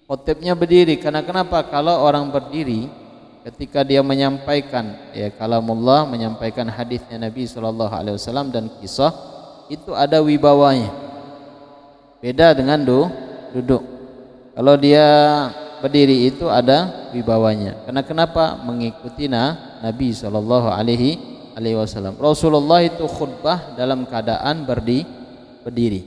Khotibnya berdiri. Karena kenapa? Kalau orang berdiri ketika dia menyampaikan ya kalamullah, menyampaikan hadisnya Nabi SAW dan kisah, itu ada wibawanya. Beda dengan duduk. Kalau dia berdiri itu ada wibawanya. Karena kenapa? Mengikuti Nabi SAW. Rasulullah itu khutbah dalam keadaan berdiri.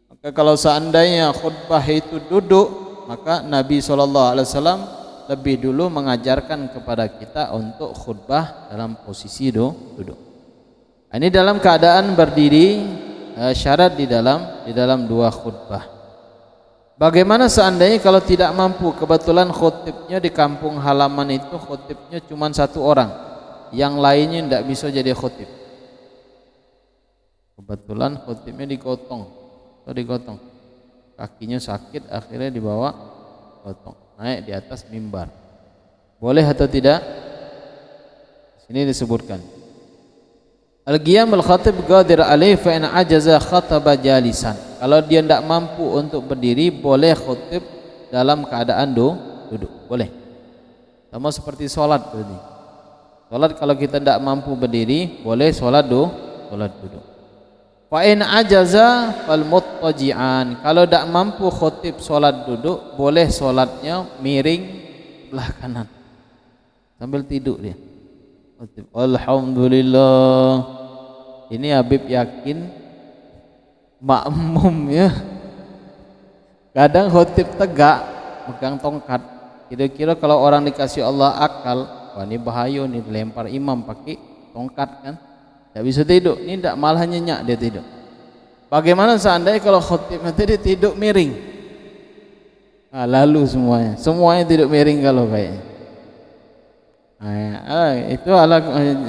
Maka kalau seandainya khutbah itu duduk, maka Nabi SAW lebih dulu mengajarkan kepada kita untuk khutbah dalam posisi duduk. Ini dalam keadaan berdiri, syarat di dalam dua khutbah. Bagaimana seandainya kalau tidak mampu, kebetulan khutibnya di kampung halaman itu khutibnya cuma satu orang, yang lainnya tidak bisa jadi khutib. Kebetulan khutibnya digotong, kakinya sakit, akhirnya dibawa gotong, naik di atas mimbar. Boleh atau tidak? Sini disebutkan. Al-qiyamul khatib qadir alaih fa in ajaza khataba jalisan. Kalau dia tidak mampu untuk berdiri, boleh khutib dalam keadaan duduk, boleh. Sama seperti sholat berarti. Sholat kalau kita tidak mampu berdiri, boleh sholat duduk. Fa in ajaza fal muttaji'an. Kalau tidak mampu khutib sholat duduk, boleh sholatnya miring belah kanan sambil tidur dia. Alhamdulillah. Ini Habib yakin makmum ya. Kadang khutib tegak megang tongkat. Kira-kira kalau orang dikasih Allah akal, wah ini bahaya nih, dilempar imam pakai tongkat kan, tidak bisa tidur. Ini tidak, malah nyenyak dia tidur. Bagaimana seandainya kalau khutib nanti dia tidur miring? Nah, lalu semuanya tidur miring kalau kayaknya. Itu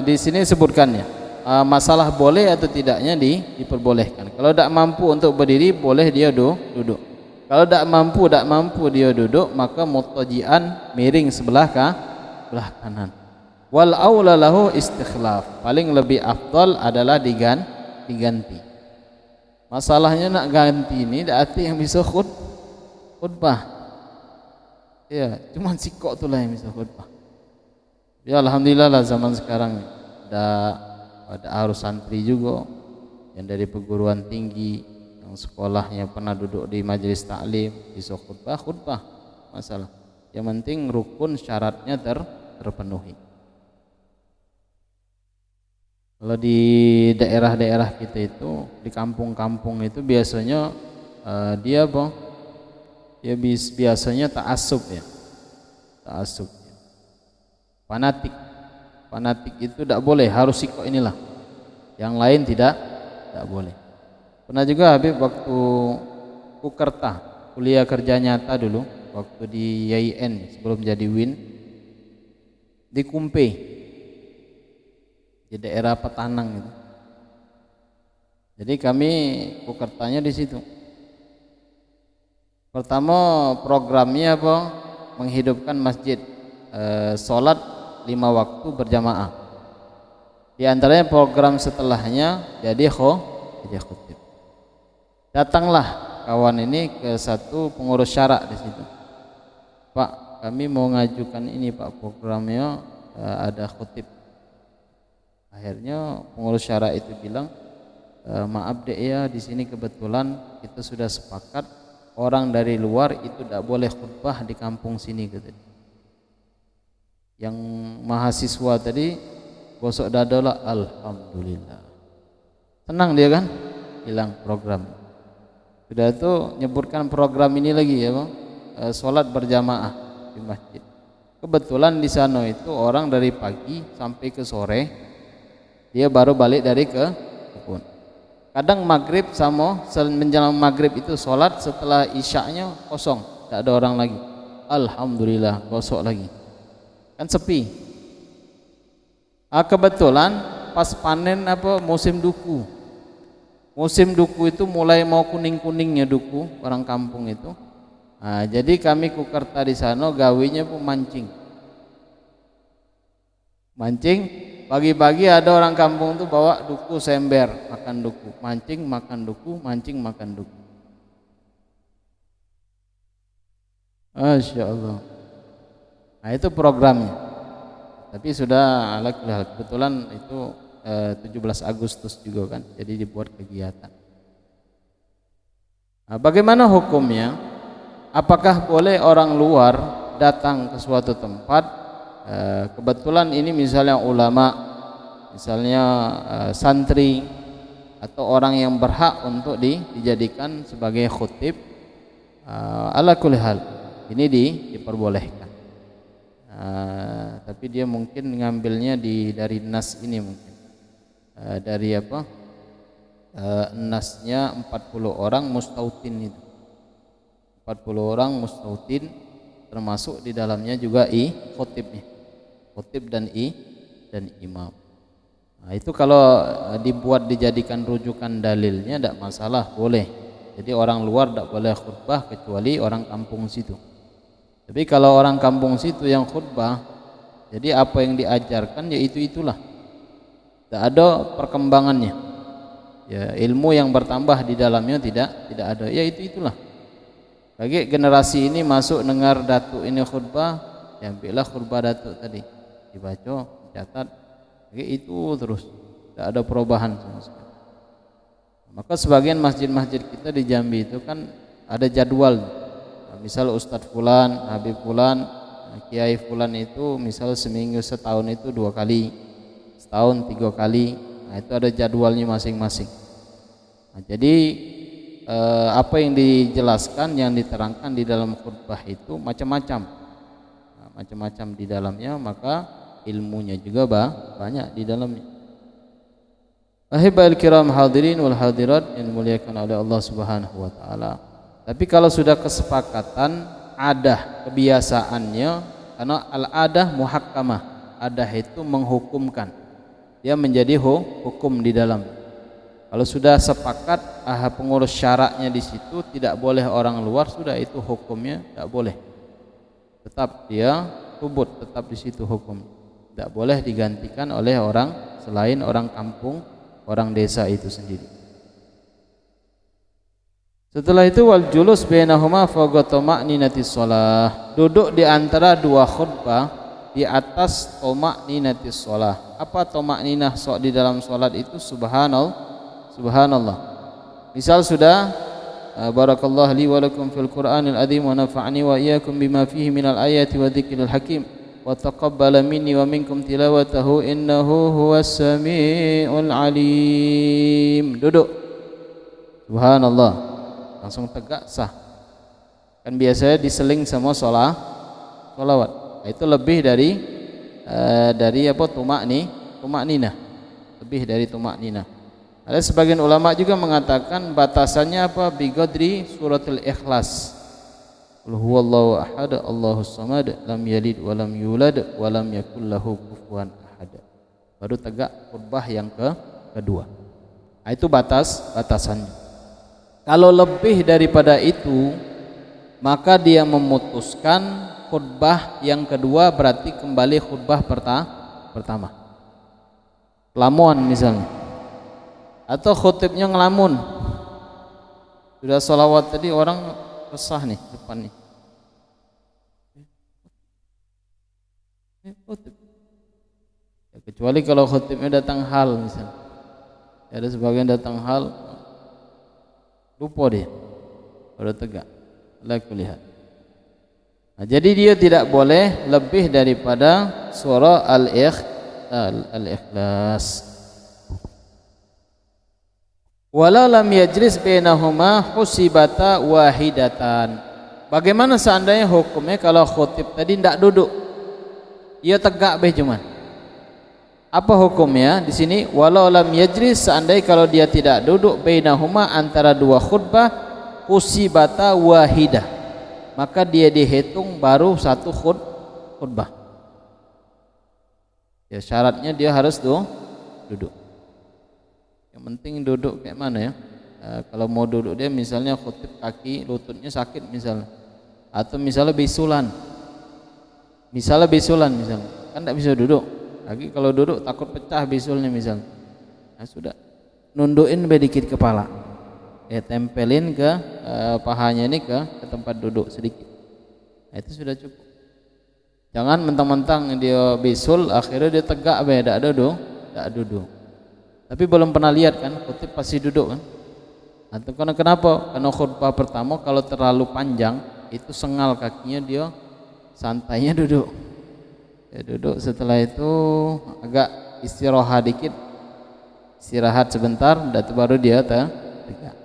di sini sebutkannya. Masalah boleh atau tidaknya diperbolehkan. Kalau tidak mampu untuk berdiri, boleh dia duduk. Kalau tidak mampu dia duduk, maka muttaji'an, miring sebelah kanan. Wal aula lahu istikhlaf. Paling lebih afdal adalah diganti. Masalahnya nak ganti ini berarti yang bisa khutbah. Ya, cuma sikok itulah yang bisa khutbah. Ya alhamdulillah lah zaman sekarang ada harus santri juga yang dari perguruan tinggi, yang sekolahnya pernah duduk di majelis taklim, bisa khutbah masalah. Yang penting rukun syaratnya terpenuhi. Kalau di daerah-daerah kita itu, di kampung-kampung itu biasanya dia biasanya ta'assub ya. Ta'assub. Fanatik itu tidak boleh, harus sikok inilah. Yang lain tidak boleh. Pernah juga Habib waktu Kukerta, kuliah kerja nyata dulu, waktu di YIN sebelum jadi WIN, di Kumpe, di daerah Petanang itu. Jadi kami Kukertanya di situ. Pertama programnya menghidupkan masjid, sholat 5 waktu berjamaah. Di antaranya program setelahnya jadi khutib. Datanglah kawan ini ke satu pengurus syara di situ. Pak, kami mau ngajukan ini Pak, programnya ada khutib. Akhirnya pengurus syara itu bilang, maaf dek ya, di sini kebetulan kita sudah sepakat orang dari luar itu tidak boleh khutbah di kampung sini gitu. Yang mahasiswa tadi gosok dada lah, alhamdulillah. Tenang dia kan, hilang program. Sudah itu nyebutkan program ini lagi ya Bang, sholat berjamaah di masjid. Kebetulan di sana itu orang dari pagi sampai ke sore, dia baru balik dari kebun. Kadang maghrib sama menjelang maghrib itu sholat, setelah isyaknya kosong, tidak ada orang lagi. Alhamdulillah, gosok lagi. Kan sepi. Kebetulan pas panen musim duku. Musim duku itu mulai mau kuning-kuningnya duku orang kampung itu. Jadi kami Kukerta di sana gawinya pun mancing. Pagi-pagi ada orang kampung tuh bawa duku sember, makan duku, mancing makan duku, mancing makan duku. Masya Allah. Nah itu programnya. Tapi sudah kebetulan itu 17 Agustus juga kan, jadi dibuat kegiatan. Nah, bagaimana hukumnya? Apakah boleh orang luar datang ke suatu tempat? Kebetulan ini misalnya ulama, misalnya santri atau orang yang berhak untuk dijadikan sebagai khutib, ala kulli hal ini diperbolehkan. Tapi dia mungkin ngambilnya dari nas ini mungkin dari apa nasnya 40 orang mustautin itu, 40 orang mustautin termasuk di dalamnya juga khutibnya, khutib dan imam. Nah, itu kalau dibuat dijadikan rujukan dalilnya tidak masalah, boleh. Jadi orang luar tidak boleh khutbah kecuali orang kampung situ. Tapi kalau orang kampung situ yang khutbah, jadi apa yang diajarkan ya itulah. Tidak ada perkembangannya. Ya, ilmu yang bertambah di dalamnya tidak ada. Ya itulah. Bagi generasi ini masuk dengar datuk ini khutbah, ya ambillah khutbah datuk tadi, dibaca, dicatat, itu terus. Tidak ada perubahan sama sekali. Maka sebagian masjid-masjid kita di Jambi itu kan ada jadwal. Misal Ustadz Fulan, Habib Fulan, Kiai Fulan itu misal seminggu setahun itu 2 kali, setahun 3 kali. Nah, itu ada jadwalnya masing-masing. Nah, jadi apa yang dijelaskan, yang diterangkan di dalam khutbah itu macam-macam, macam-macam di dalamnya, maka ilmunya juga banyak di dalamnya. Ahibal kiram hadirin wal hadirat yang dimuliakan oleh Allah Subhanahu wa taala. Tapi kalau sudah kesepakatan, adah kebiasaannya, karena al-adah muhakkamah, adah itu menghukumkan, dia menjadi hukum di dalam. Kalau sudah sepakat pengurus syaratnya di situ tidak boleh orang luar, sudah itu hukumnya tidak boleh. Tetap dia tubut, tetap di situ hukum. Tidak boleh digantikan oleh orang selain orang kampung, orang desa itu sendiri. Setelah itu wal julus bainahuma fawqa tuma'ninatis shalah. Duduk di antara dua khutbah di atas tuma'ninatis shalah. Apa tuma'ninah di dalam salat itu? Subhanallah. Misal sudah barakallahu li wa lakum fil Qur'anil azim wa nafa'ani wa iyyakum bima fihi minal ayati wa dzikril hakim wa taqabbala minni wa minkum tilawatahu innahu huwas samiul alim. Duduk. Subhanallah. Langsung tegak sah. Kan biasanya diseling sama sholawat. Itu lebih dari apa tumakninah. Lebih dari tumakninah. Ada sebagian ulama juga mengatakan batasannya apa? Biqadri suratul Ikhlas. Qul huwallahu ahad, Allahus samad, lam yalid wa lam yulad wa lam yakul lahu kufuwan ahad. Baru tegak khutbah yang kedua. Nah, itu batasannya. Kalau lebih daripada itu, maka dia memutuskan khutbah yang kedua berarti kembali khutbah pertama. Lamun misalnya, atau khutibnya ngelamun. Sudah sholawat tadi orang resah nih depan nih. Khutib. Ya, kecuali kalau khutibnya datang hal misalnya. Ada sebagian datang hal. Lupa dia baru tegak. Lakulihat. Nah, jadi dia tidak boleh lebih daripada surah al-ikhlas. Wala lam yajlis bainahuma husibata wahidatan. Bagaimana seandainya hukumnya kalau khutib tadi tidak duduk, ia tegak cuman. Apa hukumnya di sini? Walau lam yajlis, seandainya kalau dia tidak duduk, bainahuma antara dua khutbah, usibata wahidah, maka dia dihitung baru satu khutbah. Ya syaratnya dia harus duduk. Yang penting duduk kayak mana ya? Kalau mau duduk dia misalnya khutib kaki lututnya sakit misalnya, atau misalnya bisulan kan tidak bisa duduk. Lagi kalau duduk takut pecah bisulnya misalnya. Nah, sudah nundukin sedikit kepala. Tempelin ke pahanya ini ke tempat duduk sedikit. Nah, itu sudah cukup. Jangan mentang-mentang dia bisul akhirnya dia tegak tidak duduk. Tapi belum pernah lihat kan, khutib pasti duduk kan? Atau karena kenapa? Karena khutbah pertama kalau terlalu panjang itu sengal kakinya, dia santainya duduk. Ya, duduk, setelah itu agak istirahat dikit, istirahat sebentar, dan baru dia tegak.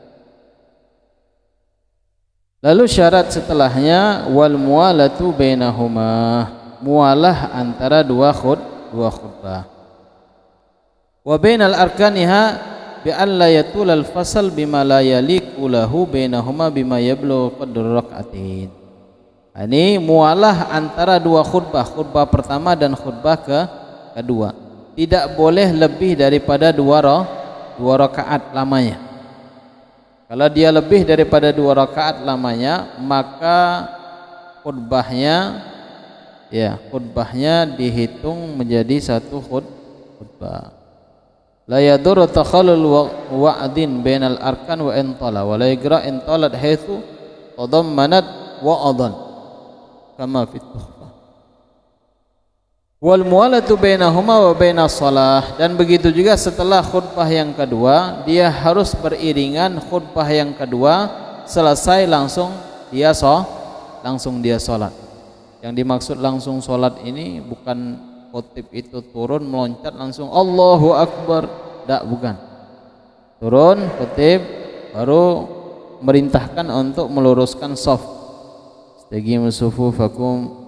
Lalu syarat setelahnya wal muwalatu bainahuma, mualah antara dua khutbah. Wa bainal arkaniha bi an la yatul al fasal bima la yaliqu lahu bainahuma bima yablughu qadru rak'atin. Ini mualah antara dua khutbah, khutbah pertama dan khutbah kedua. Tidak boleh lebih daripada dua rakaat lamanya. Kalau dia lebih daripada 2 rakaat lamanya, maka khutbahnya dihitung menjadi satu khutbah. La yadur takhallul wa'din bainal arkan wa intala wa la yagra intalat haitsu tadammanat wa'dan kama fi tuhfah. Wal muwalatu bainahuma wa bainas shalah, dan begitu juga setelah khutbah yang kedua dia harus beriringan khutbah yang kedua, selesai langsung dia salat. Yang dimaksud langsung salat ini bukan khutib itu turun meloncat langsung Allahu Akbar, bukan. Turun khutib baru merintahkan untuk meluruskan shaf. Istaqimu sufufakum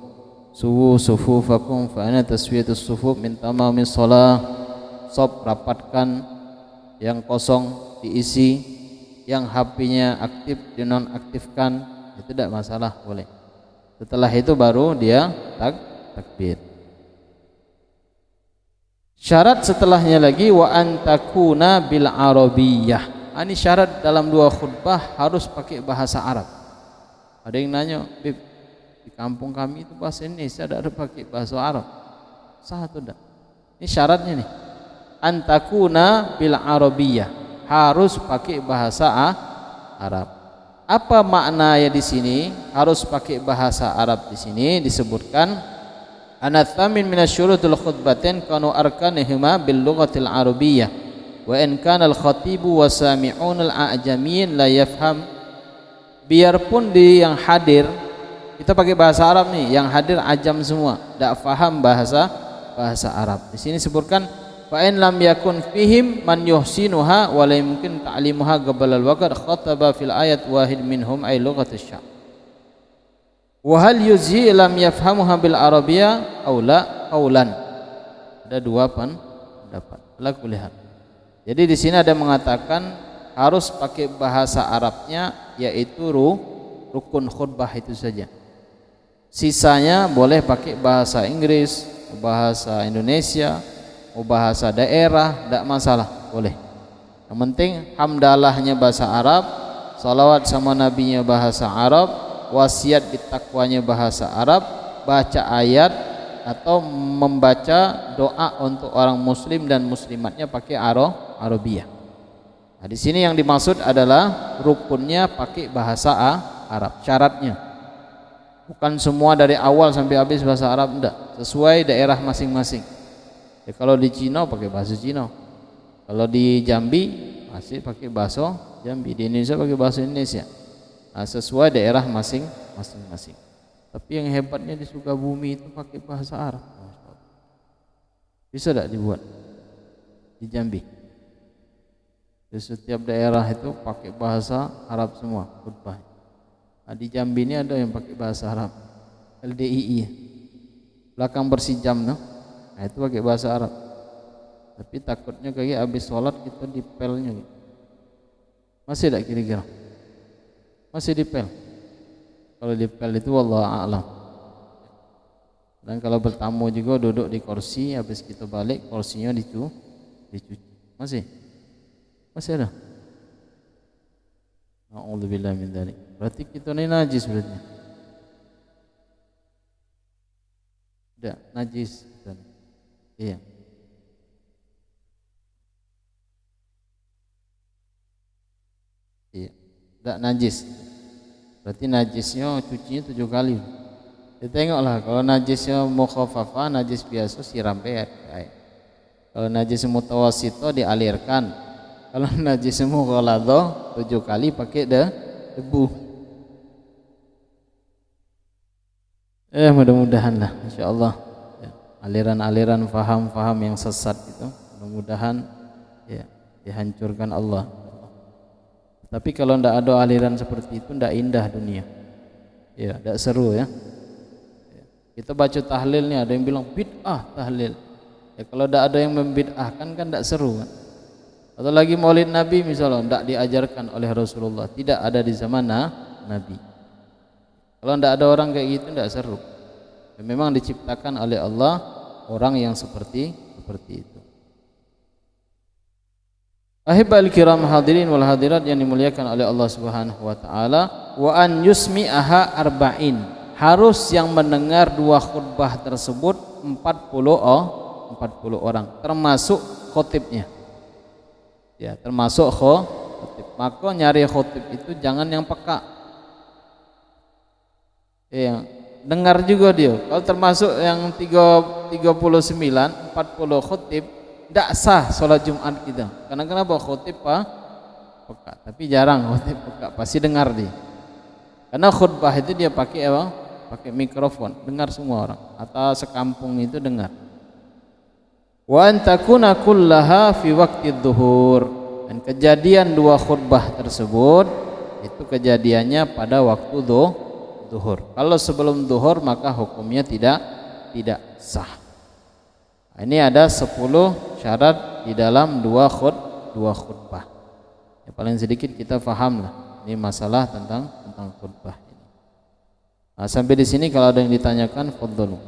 suwu sufufakum fa ana taswiyatus sufuf min tamamis shalah. Shaf rapatkan, yang kosong diisi, yang HP-nya aktif dinonaktifkan, itu tidak masalah, boleh. Setelah itu baru dia takbir. Syarat setelahnya lagi wa antakuna bil arabiyyah. Ini syarat dalam dua khutbah harus pakai bahasa Arab. Ada yang nanya, Bib, di kampung kami itu bahasa Indonesia, tidak ada pakai bahasa Arab. Sah atau tidak? Ini syaratnya nih. Antakuna bil arabiyyah, harus pakai bahasa Arab. Apa maknanya di sini harus pakai bahasa Arab? Di sini disebutkan anathamin minasyurutul khutbatin kanu arkanihima bil lughatil arabiyyah wa in kana al khatibu wa sami'un al a'jamiyyin la yafham. Biarpun di yang hadir kita pakai bahasa Arab nih, yang hadir ajam semua, tidak faham bahasa Arab. Di sini sebutkan fa in lam yakun fihim man yuhsinuha wa la yumkin ta'limuha qabla al-waqt khataba fil ayat wahid minhum ay lughat asy-syam. Wa hal yuzhi lam yafhamuha bil arabiyyah aw la qaulan. Ada dua pendapat. La kulihat. Jadi di sini ada mengatakan harus pakai bahasa Arabnya, yaitu rukun khutbah itu saja. Sisanya boleh pakai bahasa Inggris, bahasa Indonesia, bahasa daerah, tidak masalah, boleh. Yang penting hamdalahnya bahasa Arab, salawat sama nabinya bahasa Arab, wasiat ditakwanya bahasa Arab, baca ayat atau membaca doa untuk orang muslim dan muslimatnya pakai Arabiyah. Nah, di sini yang dimaksud adalah rukunnya pakai bahasa Arab, syaratnya. Bukan semua dari awal sampai habis bahasa Arab, enggak, sesuai daerah masing-masing. Ya, kalau di Cina pakai bahasa Cina, kalau di Jambi masih pakai bahasa Jambi, di Indonesia pakai bahasa Indonesia. Nah, sesuai daerah masing-masing. Tapi yang hebatnya di Sukabumi itu pakai bahasa Arab. Bisa tidak dibuat di Jambi? Di setiap daerah itu pakai bahasa Arab semua khutbah. Nah, di Jambi ini ada yang pakai bahasa Arab, LDII, belakang Persijam, no? Nah, itu pakai bahasa Arab. Tapi takutnya kayak habis sholat kita dipelnya. Masih tidak kira-kira? Masih dipel. Kalau dipel itu wallahu a'lam. Dan kalau bertamu juga duduk di kursi, habis kita balik kursinya dicuci. Masih ada? A'udzubillahi min dzalik. Berarti kita ini najis berarti. Tidak, najis. Iya. Iya. Tidak najis. Berarti najisnya cucinya 7 kali. Ditengoklah kalau najisnya mukhaffafa, najis biasa siram air. Kalau najis mutawassito dialirkan. Kalau najis mughalladha 7 kali pakai debu. Mudah-mudahan lah insyaallah ya, aliran-aliran faham-faham yang sesat itu mudah-mudahan ya dihancurkan Allah. Tapi kalau ndak ada aliran seperti itu ndak indah dunia. Ya, ndak seru ya. Kita baca tahlil nih ada yang bilang bid'ah tahlil. Ya kalau ndak ada yang membid'ahkan kan ndak seru kan. Atau lagi Maulid Nabi misalnya ndak diajarkan oleh Rasulullah, tidak ada di zaman Nabi. Kalau ndak ada orang kayak gitu ndak seru. Ya, memang diciptakan oleh Allah orang yang seperti itu. Ahibal kiram hadirin wal hadirat yang dimuliakan oleh Allah Subhanahu wa taala, wa an yusmi'aha arba'in. Harus yang mendengar 2 khutbah tersebut 40 orang termasuk khotibnya. Ya, termasuk khotib. Maka nyari khotib itu jangan yang peka. Ya, dengar juga dia. Kalau termasuk yang 39 40 khotib tidak sah sholat Jumat kita. Karena kenapa? Khotib peka, tapi jarang khotib peka, pasti dengar dia. Karena khutbah itu dia pakai apa? Pakai mikrofon, dengar semua orang atau sekampung itu dengar. Wa antakuna kullaha fi waqti dhuhur. Dan kejadian 2 khutbah tersebut itu kejadiannya pada waktu zuhur. Kalau sebelum zuhur maka hukumnya tidak sah. Ini ada 10 syarat di dalam 2 khutbah. Ya, paling sedikit kita paham lah. Ini masalah tentang khutbah ini. Nah, sampai di sini kalau ada yang ditanyakan, fadhlu.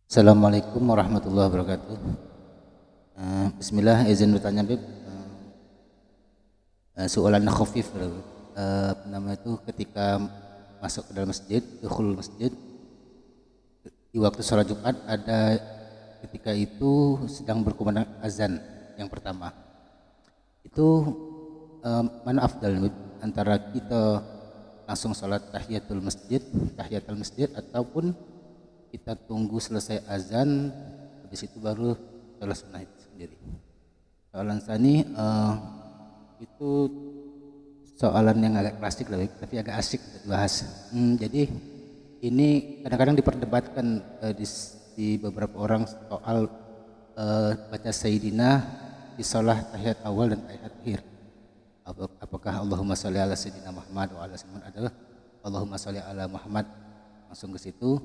Assalamualaikum warahmatullahi wabarakatuh. Bismillah, izin bertanya Bib. Soalan khafif, nama itu ketika masuk ke dalam masjid, dukhul masjid di waktu sholat Jumat ada ketika itu sedang berkumandang azan yang pertama. Itu mana afdal Bib? Antara kita langsung sholat tahiyatul masjid ataupun kita tunggu selesai azan, habis itu baru sholat sunnah itu sendiri. Soalan sani itu soalan yang agak klasik lah, tapi agak asik dibahas. Jadi ini kadang-kadang diperdebatkan di beberapa orang soal baca Sayyidina di sholat tahiyat awal dan tahiyat akhir. Apakah Allahumma sholli ala Sayyidina Muhammad wa ala Sayyidina adalah Allahumma sholli ala Muhammad langsung ke situ,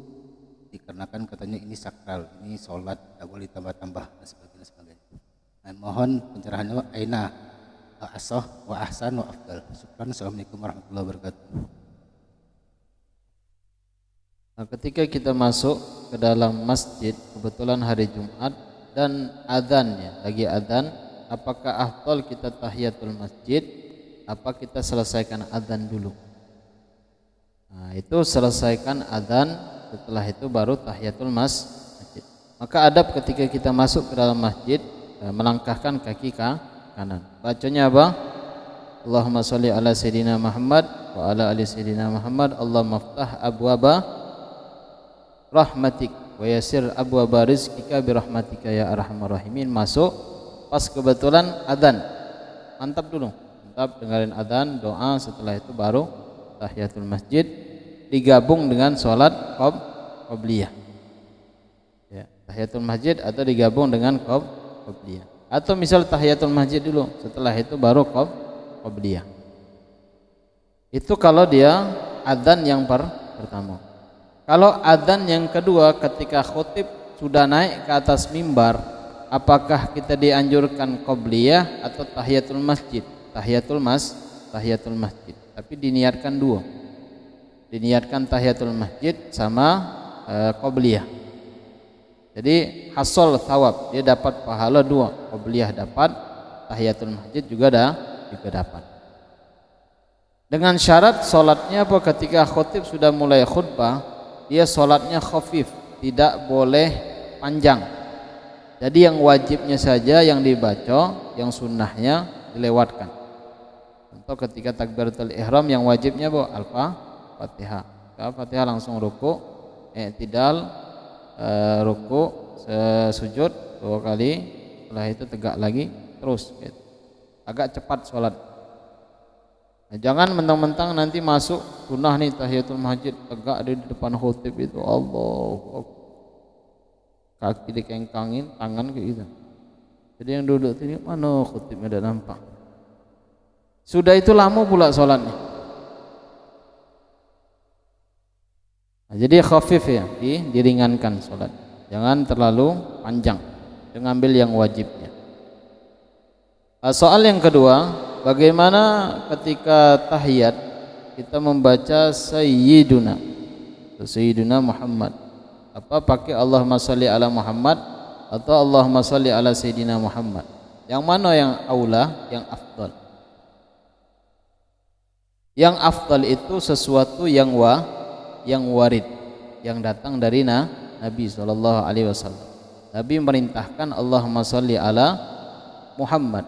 dikarenakan katanya ini sakral, ini sholat tidak boleh tambah-tambah dan sebagainya. Nah, mohon pencerahannya aina asah wa ahsan wa afdal. Syukran. Assalamualaikum warahmatullahi wabarakatuh. Nah, ketika kita masuk ke dalam masjid kebetulan hari Jumat dan adzannya lagi adzan, apakah afdal kita tahiyatul masjid apa kita selesaikan adzan dulu? Nah, itu selesaikan adzan, setelah itu baru tahiyatul masjid. Maka adab ketika kita masuk ke dalam masjid, melangkahkan kaki kanan. Bacanya apa? Allahumma sholli ala Sayyidina Muhammad wa ala ali Sayyidina Muhammad. Allahumma ftah abwaba rahmatik wa yasir abwaba rizqika bi rahmatika ya arhamar rahimin. Masuk pas kebetulan adzan. Mantap dulu. Mantap dengerin adzan, doa, setelah itu baru tahiyatul masjid digabung dengan sholat qobliyah. Ya, tahiyatul masjid atau digabung dengan qobliyah. Atau misal tahiyatul masjid dulu, setelah itu baru qobliyah. Itu kalau dia adzan yang pertama. Kalau adzan yang kedua ketika khotib sudah naik ke atas mimbar, apakah kita dianjurkan qobliyah atau tahiyatul masjid? Tahiyatul masjid. Tapi diniatkan 2. Diniatkan tahiyatul masjid sama qobliyah. Jadi hasol thawab, dia dapat pahala 2. Qobliyah dapat, tahiyatul masjid juga dapat. Dengan syarat sholatnya apa? Ketika khotib sudah mulai khutbah, dia sholatnya khafif, tidak boleh panjang. Jadi yang wajibnya saja yang dibaca, yang sunnahnya dilewatkan. Contoh ketika takbiratul ihram yang wajibnya Al-Fatihah. Al-Fatihah langsung ruku, i'tidal, ruku, sujud 2 kali, setelah itu tegak lagi terus gitu. Agak cepat sholat. Nah, jangan mentang-mentang nanti masuk sunnah nih tahiyatul masjid tegak di depan khutib itu Allah, kaki dikengkangin, tangan kayak gitu. Jadi yang duduk ini mana khutibnya tidak nampak. Sudah itu lama pula sholatnya. Nah, jadi khafif ya, diringankan sholat. Jangan terlalu panjang. Jangan ambil yang wajibnya. Soal yang kedua, bagaimana ketika tahiyat kita membaca Sayyiduna Muhammad? Apa pakai Allahumma sholli ala Muhammad atau Allahumma sholli ala Sayyidina Muhammad? Yang mana yang aula, yang afdal? Yang afdal itu sesuatu yang warid, yang datang dari Nabi SAW. Nabi merintahkan Allahumma sholli ala Muhammad.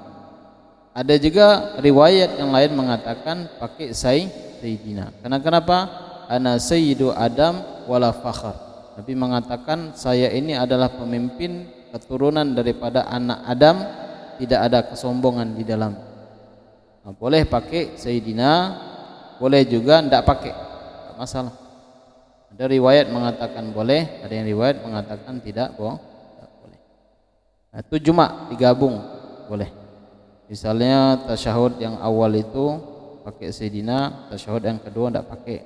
Ada juga riwayat yang lain mengatakan pakai Sayyidina. Kenapa? Ana sayyidu Adam wala fakhr. Nabi mengatakan saya ini adalah pemimpin keturunan daripada anak Adam, tidak ada kesombongan di dalam. Nah, boleh pakai Sayyidina, boleh juga tidak pakai, tidak masalah. Ada riwayat mengatakan boleh, ada yang riwayat mengatakan tidak boleh. Nah, itu cuma digabung boleh. Misalnya tasyahud yang awal itu pakai Sayyidina, tasyahud yang kedua tidak pakai,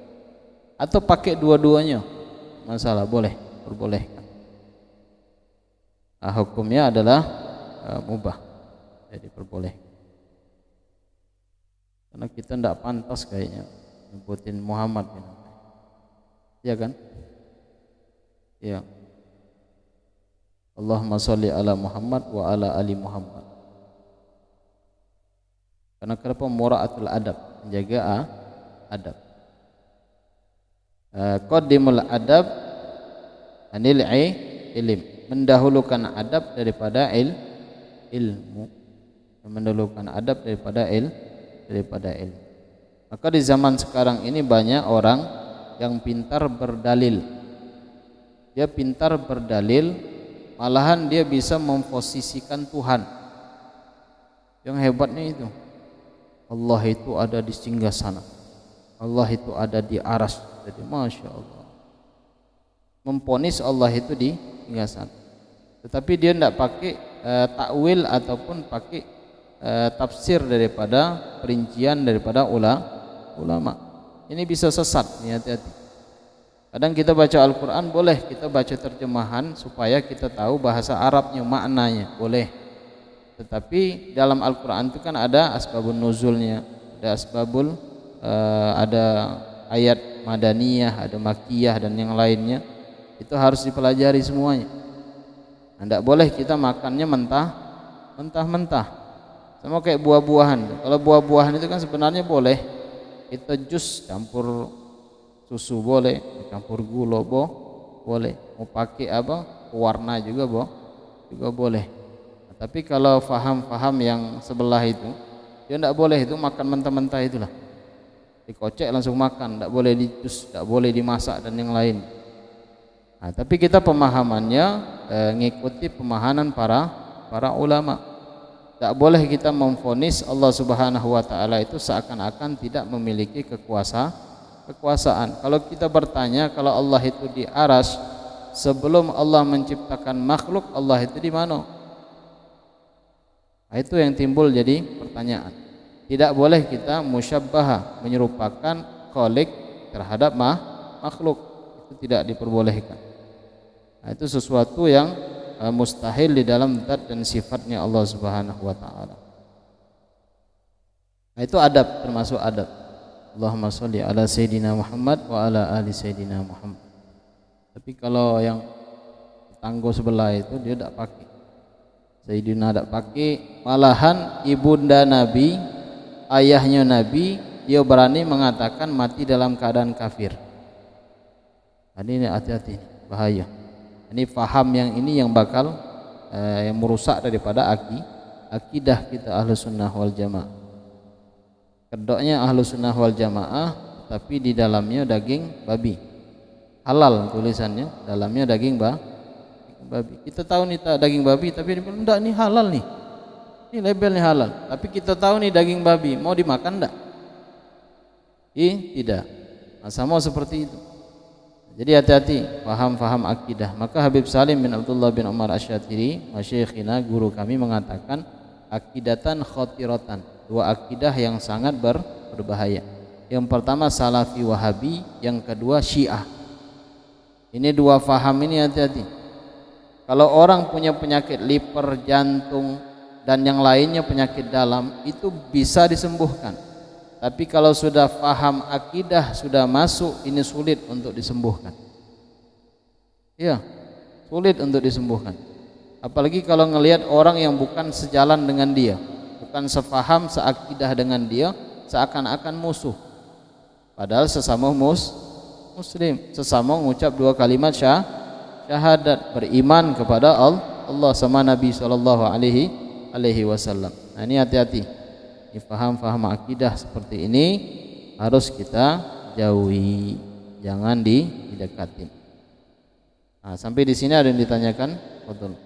atau pakai dua-duanya, masalah, boleh, perbolehkan. Nah, hukumnya adalah mubah, jadi perbolehkan. Karena kita tidak pantas kayaknya nyebutin Muhammad, ya kan? Ya. Allahumma sholli ala Muhammad wa ala ali Muhammad. Karena kenapa? Mura'atul adab, menjaga adab. Qaddimul adab anil ilm, mendahulukan adab daripada ilmu, mendahulukan adab daripada ilmu. Maka di zaman sekarang ini banyak orang yang pintar berdalil. Dia pintar berdalil, malahan dia bisa memposisikan Tuhan. Yang hebatnya itu, Allah itu ada di singgasana, Allah itu ada di aras. Jadi masya Allah, memponis Allah itu di singgasana. Tetapi dia tidak pakai takwil ataupun pakai tafsir daripada perincian daripada ulama. Ini bisa sesat, hati-hati. Kadang kita baca Al-Quran, boleh kita baca terjemahan supaya kita tahu bahasa Arabnya, maknanya, boleh. Tetapi dalam Al-Quran itu kan ada asbabun nuzulnya, ada asbabul, ada ayat madaniyah, ada makiyah dan yang lainnya. Itu harus dipelajari semuanya. Tidak boleh kita makannya mentah-mentah. Sama kayak buah-buahan. Kalau buah-buahan itu kan sebenarnya boleh kita jus campur susu, boleh campur gula, boleh. Mau pakai apa? Warna juga boleh. Tapi kalau faham yang sebelah itu, dia tidak boleh itu makan mentah-mentah itulah. Dikocek langsung makan, tidak boleh dijus, tidak boleh dimasak dan yang lain. Nah, tapi kita pemahamannya ngikuti pemahaman para ulama. Tidak boleh kita memvonis Allah Subhanahu wa taala itu seakan-akan tidak memiliki kekuasaan. Kalau kita bertanya, kalau Allah itu di arsy, sebelum Allah menciptakan makhluk, Allah itu di mana? Nah, itu yang timbul jadi pertanyaan. Tidak boleh kita musyabbahah, menyerupakan khalik terhadap makhluk. Itu tidak diperbolehkan. Nah, itu sesuatu yang mustahil di dalam zat dan sifatnya Allah Subhanahu wa taala. Nah, itu adab, termasuk adab. Allahumma sholli ala Sayyidina Muhammad wa ala ali Sayyidina Muhammad. Tapi kalau yang tanggo sebelah itu dia tidak pakai. Sayyidina tidak pakai, malahan ibunda Nabi, ayahnya Nabi, dia berani mengatakan mati dalam keadaan kafir. Ini hati-hati, bahaya. Ini faham yang ini yang bakal yang merusak daripada akidah kita Ahlus Sunnah wal Jamaah. Kedoknya Ahlus Sunnah wal Jamaah, tapi di dalamnya daging babi. Halal tulisannya, dalamnya daging babi. Kita tahu nih daging babi, tapi dia bilang enggak, nih halal nih. Ini labelnya halal, tapi kita tahu nih daging babi, mau dimakan enggak? Tidak. Nah, sama seperti itu. Jadi hati-hati faham akidah. Maka Habib Salim bin Abdullah bin Umar Asy-Syatiri, masyayikhina, guru kami, mengatakan akidatan khotiratan, dua akidah yang sangat berbahaya. Yang pertama Salafi Wahabi, yang kedua Syiah. Ini dua faham ini hati-hati. Kalau orang punya penyakit liver, jantung, dan yang lainnya penyakit dalam, itu bisa disembuhkan. Tapi kalau sudah faham akidah, sudah masuk, ini sulit untuk disembuhkan. Iya, sulit untuk disembuhkan. Apalagi kalau ngelihat orang yang bukan sejalan dengan dia, bukan sefaham, seakidah dengan dia, seakan-akan musuh. Padahal sesama muslim, sesama mengucap dua kalimat syahadat, beriman kepada Allah sama Nabi sallallahu alaihi wasallam. Nah, ini hati-hati. Ini faham akidah seperti ini harus kita jauhi, jangan didekatin. Nah, sampai di sini ada yang ditanyakan? Betul.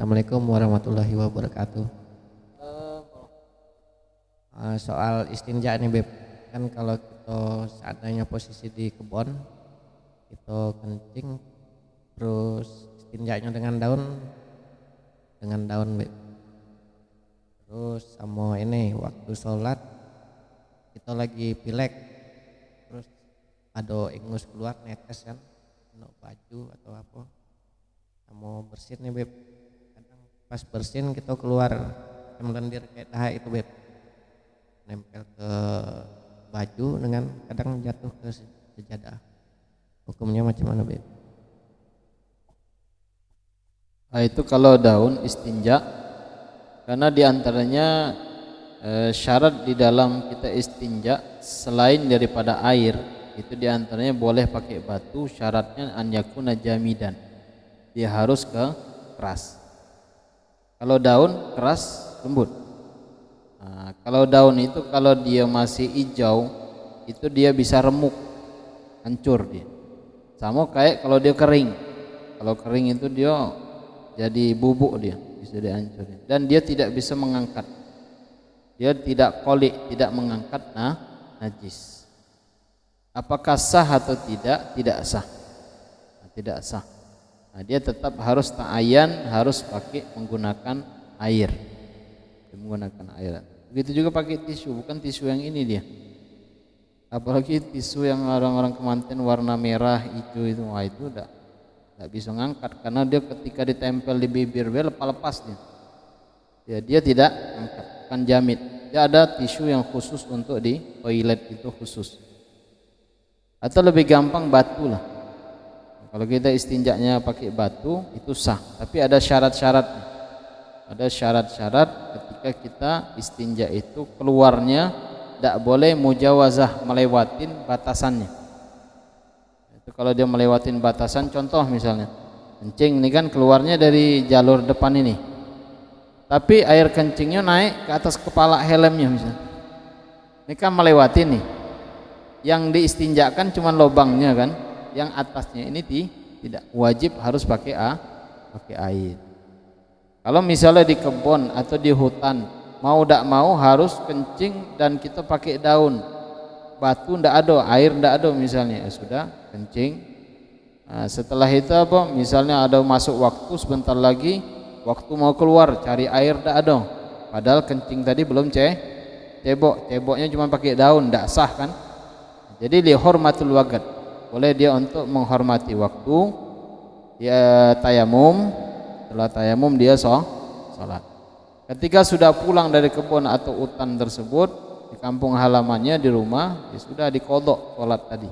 Assalamualaikum warahmatullahi wabarakatuh. Soal istinja nih Beb, kan kalau kita seandainya posisi di kebun, kita kencing, terus istinjanya dengan daun Beb. Terus sama ini waktu sholat kita lagi pilek, terus ada ingus keluar netes kan, kena baju atau apa, sama bersin nih Beb. Pas bersin kita keluar lendir kayak dah itu Beb, nempel ke baju dengan kadang jatuh ke sejadah. Hukumnya macam mana Beb? Nah, itu kalau daun istinja, karena diantaranya syarat di dalam kita istinja selain daripada air, itu diantaranya boleh pakai batu. Syaratnya an yakuna jamidan, dia harus keras. Kalau daun keras, lembut. Nah, kalau daun itu kalau dia masih hijau, itu dia bisa remuk, hancur dia. Sama kayak kalau dia kering. Kalau kering itu dia jadi bubuk, dia bisa dihancurin. Dan dia tidak bisa mengangkat. Dia tidak kolik, tidak mengangkat najis. Apakah sah atau tidak? Tidak sah. Tidak sah. Nah, dia tetap harus ta'ayan, harus pakai menggunakan air. Menggunakan air. Begitu juga pakai tisu, bukan tisu yang ini dia. Apalagi tisu yang orang-orang kemanten warna merah, hijau itu, wah itu enggak bisa ngangkat, karena dia ketika ditempel di bibir lepas dia. Dia tidak angkat, bukan jamit. Dia ada tisu yang khusus untuk di toilet itu khusus. Atau lebih gampang batu lah. Kalau kita istinjaknya pakai batu itu sah, tapi ada syarat-syarat. Ada syarat-syarat ketika kita istinja itu keluarnya tidak boleh mujawazah, melewatin batasannya. Itu kalau dia melewatin batasan, contoh misalnya kencing ini kan keluarnya dari jalur depan ini, tapi air kencingnya naik ke atas kepala helmnya misalnya, ini kan melewati nih. Yang diistinjakan cuma lubangnya kan, yang atasnya ini tidak wajib harus pakai air. Kalau misalnya di kebun atau di hutan, mau tidak mau harus kencing dan kita pakai daun, batu tidak ada, air tidak ada misalnya, ya sudah kencing. Nah, setelah itu apa? Misalnya ada masuk waktu sebentar lagi, waktu mau keluar cari air tidak ada, padahal kencing tadi belum ceboknya cuma pakai daun, tidak sah kan? Jadi li hormatul waqt, boleh dia untuk menghormati waktu, dia tayamum, setelah tayamum dia sholat. Ketika sudah pulang dari kebun atau hutan tersebut di kampung halamannya di rumah, ya sudah diqadha sholat tadi.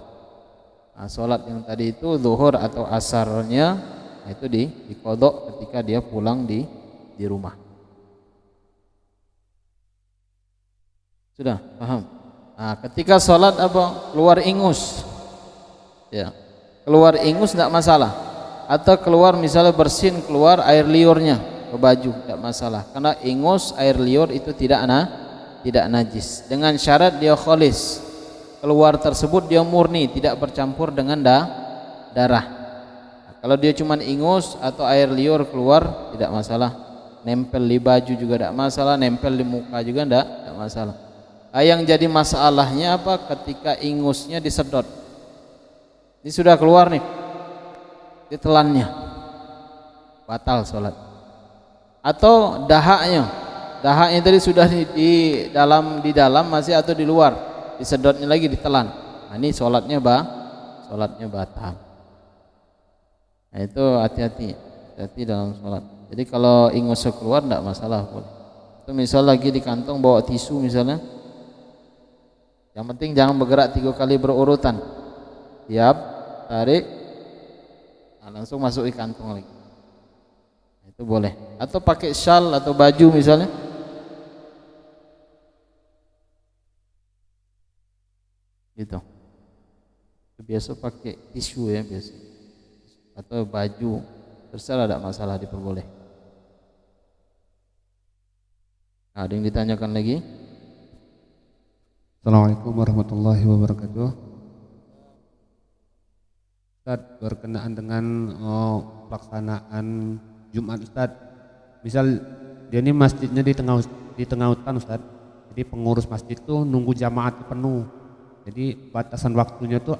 Nah, sholat yang tadi itu zuhur atau asarnya, nah itu diqadha ketika dia pulang di rumah. Sudah paham? Nah, ketika sholat apa? Keluar ingus, ya, keluar ingus tidak masalah. Atau keluar misalnya bersin, keluar air liurnya ke baju, tidak masalah. Karena ingus, air liur itu tidak najis. Dengan syarat dia khalis, keluar tersebut dia murni, tidak bercampur dengan darah. Nah, kalau dia cuma ingus atau air liur keluar tidak masalah. Nempel di baju juga tidak masalah, nempel di muka juga tidak masalah. Yang jadi masalahnya apa? Ketika ingusnya disedot, ini sudah keluar nih, ditelannya, batal sholat. Atau dahaknya tadi sudah di dalam masih atau di luar, disedotnya lagi, ditelan. Nah, ini sholatnya batal. Nah, itu hati-hati dalam sholat. Jadi kalau ingusnya keluar tidak masalah, boleh. Itu misal lagi di kantong bawa tisu misalnya, yang penting jangan bergerak 3 kali berurutan. Tiap tarik, nah, langsung masuk di kantong lagi. Itu boleh. Atau pakai syal atau baju misalnya, gitu. Biasa pakai tisu ya biasa, atau baju, terserah, tidak masalah, diperboleh. Ada yang ditanyakan lagi? Assalamualaikum warahmatullahi wabarakatuh. Ustaz, berkenaan dengan pelaksanaan Jumat Ustaz. Misal dia ini masjidnya di tengah hutan Ustaz. Jadi pengurus masjid itu nunggu jamaah penuh. Jadi batasan waktunya tuh